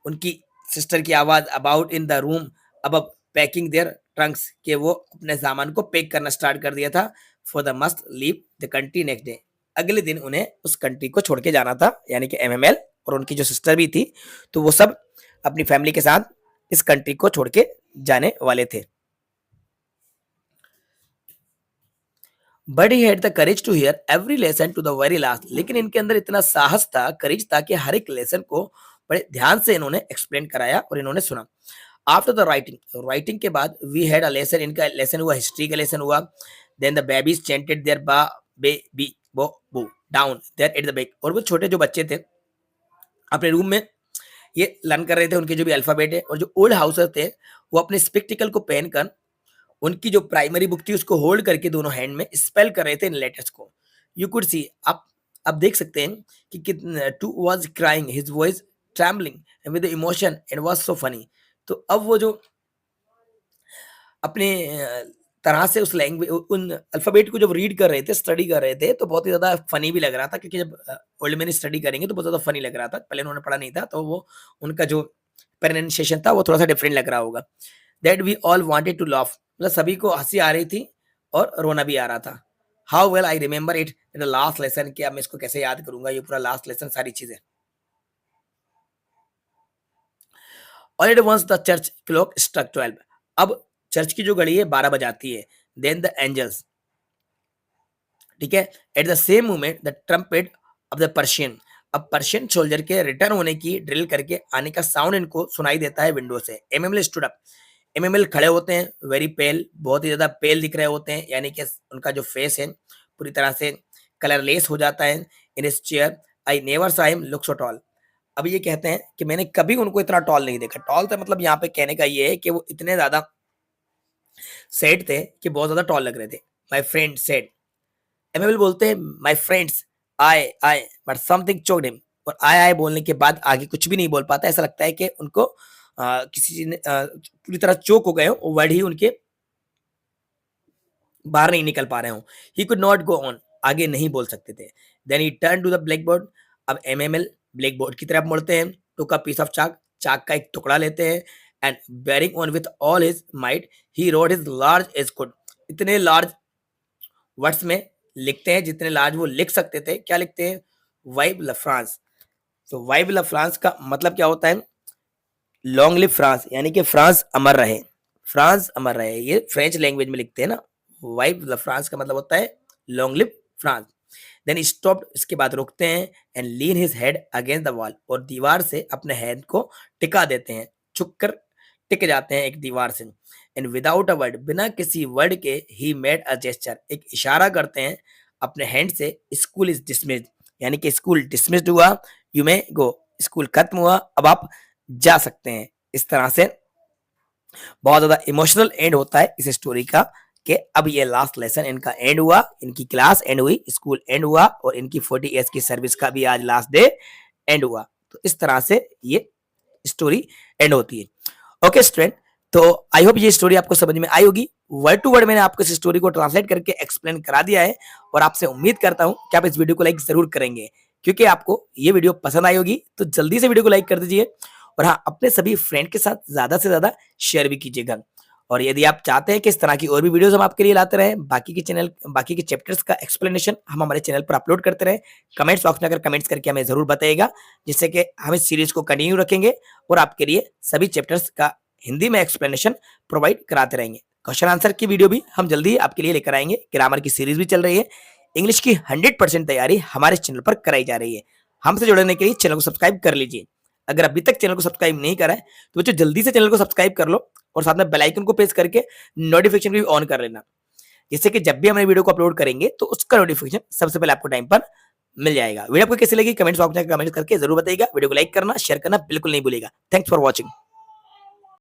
उनकी सिस्टर की आवाज about in the room above packing their trunks, के वो अपने सामान को पैक करना स्टार्ट कर दिया था। For the must leave the country next day, अगले दिन उन्हें उस कंट्री को छोड़ के जाना था, यानी कि एमएमएल और उनकी जो सिस्टर भी थी, तो वो सब अपनी फैमिली के साथ इस कंट्री को छोड़ के जाने वाले थे। But he had the courage to hear every lesson to the very last, लेकिन इनके अंदर इतना साहस था, करेज था कि हर एक लेसन को बड़े ध्यान से इन्होंने एक्सप्लेन कराया और इन्होंने सुना। आफ्टर द राइटिंग के बाद वी हैड अ लेसन, इनका लेसन हुआ, हिस्ट्री का लेसन हुआ। Then the babies chanted their ba be bi bo bu down there at the back, और वो छोटे जो बच्चे थे अपने रूम में ये लर्न कर रहे थे उनके जो भी अल्फाबेट है, और जो ओल्ड हाउसर थे वो अपने स्पेक्टिकल को पहनकर उनकी जो प्राइमरी बुक थी उसको होल्ड करके दोनों हैंड में स्पेल कर रहे थे इन लेटर्स को। यू कुड सी, आप देख सकते हैं कि कितना too was crying, his voice trembling with emotion and was so funny. तो अब वो जो अपने तरह से उस लैंग्वेज उन अल्फाबेट को जब रीड कर रहे थे, स्टडी कर रहे थे, तो बहुत ही ज़्यादा फनी भी लग रहा था, क्योंकि जब ओल्ड मैन स्टडी करेंगे तो बहुत ज़्यादा फनी लग रहा था। पहले उन्होंने पढ़ा नहीं था तो वो उनका जो प्रोनाउंसिएशन था वो थोड़ा सा डिफरेंट लग रहा होगा। That we all wanted to laugh, मतलब सभी को हंसी आ रही थी और रोना भी आ रहा था। How well I remember it in the last lesson, कि अब मैं इसको कैसे याद करूंगा, ये पूरा लास्ट लेसन सारी चीजें। All at once the church clock struck 12, अब चर्च की जो घड़ी है 12 बजाती है। देन द एंजल्स, ठीक है, at the same moment the trumpet of the Persian, अब पर्शियन सोल्जर के रिटर्न होने की ड्रिल करके आने का साउंड इनको सुनाई देता है विंडो से। एमएमएल स्टूड अप, एमएमएल खड़े होते हैं, वेरी पेल, बहुत ही ज्यादा पेल दिख रहे होते हैं, यानी कि उनका जो फेस है पूरी तरह से कलरलेस हो जाता है। इन इस चेयर आई नेवर सा हिम लुक सो टॉल, अब ये कहते हैं कि मैंने कभी उनको इतना टॉल नहीं देखा। टॉल था मतलब यहाँ पे कहने का ये है कि वो इतने ज्यादा सेड थे कि बहुत ज्यादा टॉल लग रहे थे। माई फ्रेंड सेड, एमएमएल बोलते हैं my friends I but something choked him, और आई बोलने के बाद आगे कुछ भी नहीं बोल पाता, ऐसा लगता है कि उनको किसी चीज ने पूरी तरह चोक हो गए हो, वर्ड ही उनके बाहर नहीं निकल पा रहे हो। He could not go on, आगे नहीं बोल सकते थे। Then he turn to the blackboard, अब एमएमएल ब्लैक बोर्ड की तरफ मुड़ते हैं, टुक अ पीस ऑफ चाक, चाक का एक टुकड़ा लेते हैं, and bearing on with all his might he wrote his large as could, इतने लार्ज वर्ड्स में लिखते हैं जितने लार्ज वो लिख सकते थे। क्या लिखते हैं? वाइब ला फ्रांस। तो वाइब ला फ्रांस का मतलब क्या होता है? लॉन्ग लिव फ्रांस, यानी कि फ्रांस अमर रहे, फ्रांस अमर रहे, ये फ्रेंच लैंग्वेज में लिखते हैं ना। वाइब ला फ्रांस का मतलब होता है long live France. Then stop, इसके बाद रुकते हैं, and lean his head against the wall, और दीवार से अपने हेड को टिका देते हैं, झुक कर टिक जाते हैं एक दीवार से। एंड विदाउट अ वर्ड, बिना किसी वर्ड के, ही मेड अ जेस्चर, एक इशारा करते हैं अपने हैंड से, स्कूल इज डिसमिस्ड, यानी कि स्कूल डिसमिस्ड हुआ, यू मे गो, स्कूल खत्म हुआ, अब आप जा सकते हैं। इस तरह से बहुत ज्यादा इमोशनल एंड होता है इस स्टोरी का, कि अब ये लास्ट लेसन इनका एंड हुआ, इनकी क्लास एंड हुई, स्कूल एंड हुआ, और इनकी 40 इयर्स की सर्विस का भी आज लास्ट डे एंड हुआ। तो इस तरह से ये स्टोरी एंड होती है। ओके स्टूडेंट, तो आई होप ये स्टोरी आपको समझ में आई होगी। वर्ड टू वर्ड मैंने आपको इस स्टोरी को ट्रांसलेट करके एक्सप्लेन करा दिया है, और आपसे उम्मीद करता हूं कि आप इस वीडियो को लाइक जरूर करेंगे, क्योंकि आपको ये वीडियो पसंद आई होगी। तो जल्दी से वीडियो को लाइक कर दीजिए, और हाँ, अपने सभी फ्रेंड के साथ ज्यादा से ज्यादा शेयर भी कीजिएगा। और यदि आप चाहते हैं कि इस तरह की और भी वीडियोस हम आपके लिए लाते रहें, बाकी के चैप्टर्स का एक्सप्लेनेशन हम हमारे चैनल पर अपलोड करते रहें, कमेंट्स बॉक्स में अगर कमेंट्स करके हमें जरूर बताइएगा, जिससे कि हम इस सीरीज को कंटिन्यू रखेंगे और आपके लिए सभी चैप्टर्स का हिंदी में एक्सप्लेनेशन प्रोवाइड कराते रहेंगे। क्वेश्चन आंसर की वीडियो भी हम जल्दी ही आपके लिए लेकर आएंगे, ग्रामर की सीरीज भी चल रही है, इंग्लिश की 100% तैयारी हमारे चैनल पर कराई जा रही है। हमसे जुड़ने के लिए चैनल को सब्सक्राइब कर लीजिए। अगर अभी तक चैनल को सब्सक्राइब नहीं करा है तो बच्चों जल्दी से चैनल को सब्सक्राइब कर लो, और साथ में बेल आइकन को प्रेस करके नोटिफिकेशन भी ऑन कर लेना, जिससे कि जब भी हम वीडियो को अपलोड करेंगे तो उसका नोटिफिकेशन सबसे पहले आपको टाइम पर मिल जाएगा। वीडियो आपको कैसी लगी कमेंट्स बॉक्स में कमेंट करके जरूर बताइएगा। वीडियो को लाइक करना, शेयर करना बिल्कुल नहीं भूलिएगा। Thanks for watching.